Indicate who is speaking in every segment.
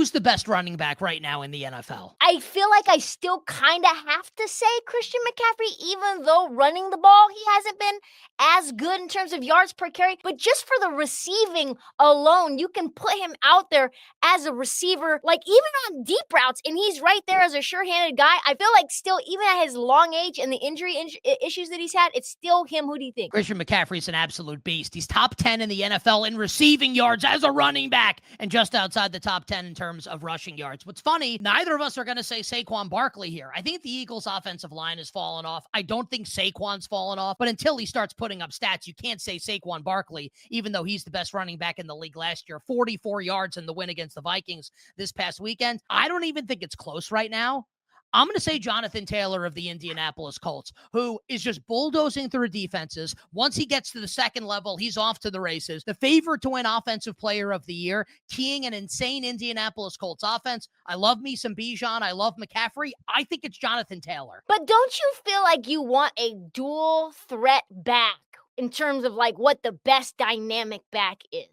Speaker 1: Who's the best running back right now in the NFL?
Speaker 2: I feel like I still kind of have to say Christian McCaffrey, even though running the ball, he hasn't been as good in terms of yards per carry. But just for the receiving alone, you can put him out there as a receiver, like even on deep routes, and he's right there as a sure-handed guy. I feel like still, even at his long age and the injury issues that he's had, it's still him. Who do you think?
Speaker 1: Christian McCaffrey's an absolute beast. He's top 10 in the NFL in receiving yards as a running back and just outside the top 10 in terms of rushing yards. What's funny, neither of us are going to say Saquon Barkley here. I think the Eagles' offensive line has fallen off. I don't think Saquon's fallen off, but until he starts putting up stats, you can't say Saquon Barkley, even though he's the best running back in the league last year. 44 yards in the win against the Vikings this past weekend. I don't even think it's close right now. I'm going to say Jonathan Taylor of the Indianapolis Colts, who is just bulldozing through defenses. Once he gets to the second level, he's off to the races. The favorite to win Offensive Player of the Year, keying an insane Indianapolis Colts offense. I love me some Bijan. I love McCaffrey. I think it's Jonathan Taylor.
Speaker 2: But don't you feel like you want a dual threat back in terms of like what the best dynamic back is?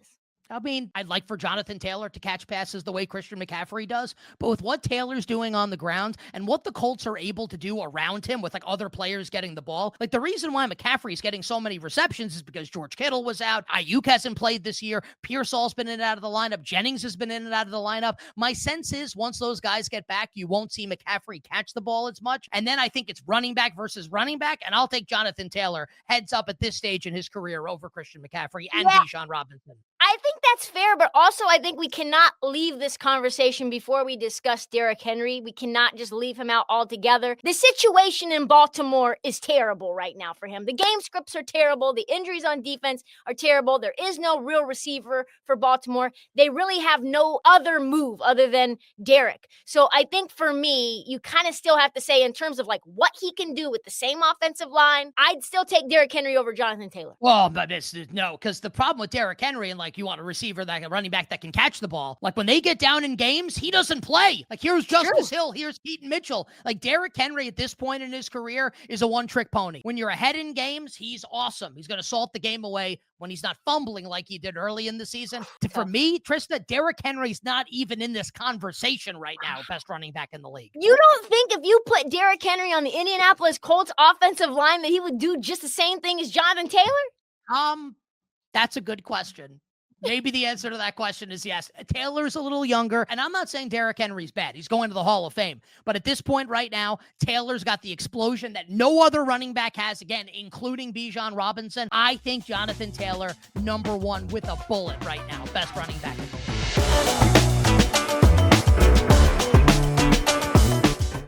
Speaker 1: I mean, I'd like for Jonathan Taylor to catch passes the way Christian McCaffrey does, but with what Taylor's doing on the ground and what the Colts are able to do around him with like other players getting the ball, like the reason why McCaffrey's getting so many receptions is because George Kittle was out, Ayuk hasn't played this year, Pearsall's been in and out of the lineup, Jennings has been in and out of the lineup. My sense is once those guys get back, you won't see McCaffrey catch the ball as much, and then I think it's running back versus running back, and I'll take Jonathan Taylor heads up at this stage in his career over Christian McCaffrey and Bijan Robinson.
Speaker 2: I think that's fair, but also I think we cannot leave this conversation before we discuss Derrick Henry. We cannot just leave him out altogether. The situation in Baltimore is terrible right now for him. The game scripts are terrible. The injuries on defense are terrible. There is no real receiver for Baltimore. They really have no other move other than Derrick. So I think for me, you kind of still have to say in terms of like what he can do with the same offensive line, I'd still take Derrick Henry over Jonathan Taylor.
Speaker 1: Well, but no, because the problem with Derrick Henry and like you want a receiver, that a running back that can catch the ball. Like when they get down in games, he doesn't play. Like here's Justice Hill, here's Keaton Mitchell. Like Derrick Henry at this point in his career is a one-trick pony. When you're ahead in games, he's awesome. He's going to salt the game away when he's not fumbling like he did early in the season. For me, Trysta, Derrick Henry's not even in this conversation right now, best running back in the league.
Speaker 2: You don't think if you put Derrick Henry on the Indianapolis Colts offensive line that he would do just the same thing as Jonathan Taylor?
Speaker 1: That's a good question. Maybe the answer to that question is yes. Taylor's a little younger, and I'm not saying Derrick Henry's bad. He's going to the Hall of Fame. But at this point right now, Taylor's got the explosion that no other running back has, again, including Bijan Robinson. I think Jonathan Taylor, number one with a bullet right now. Best running back in the league.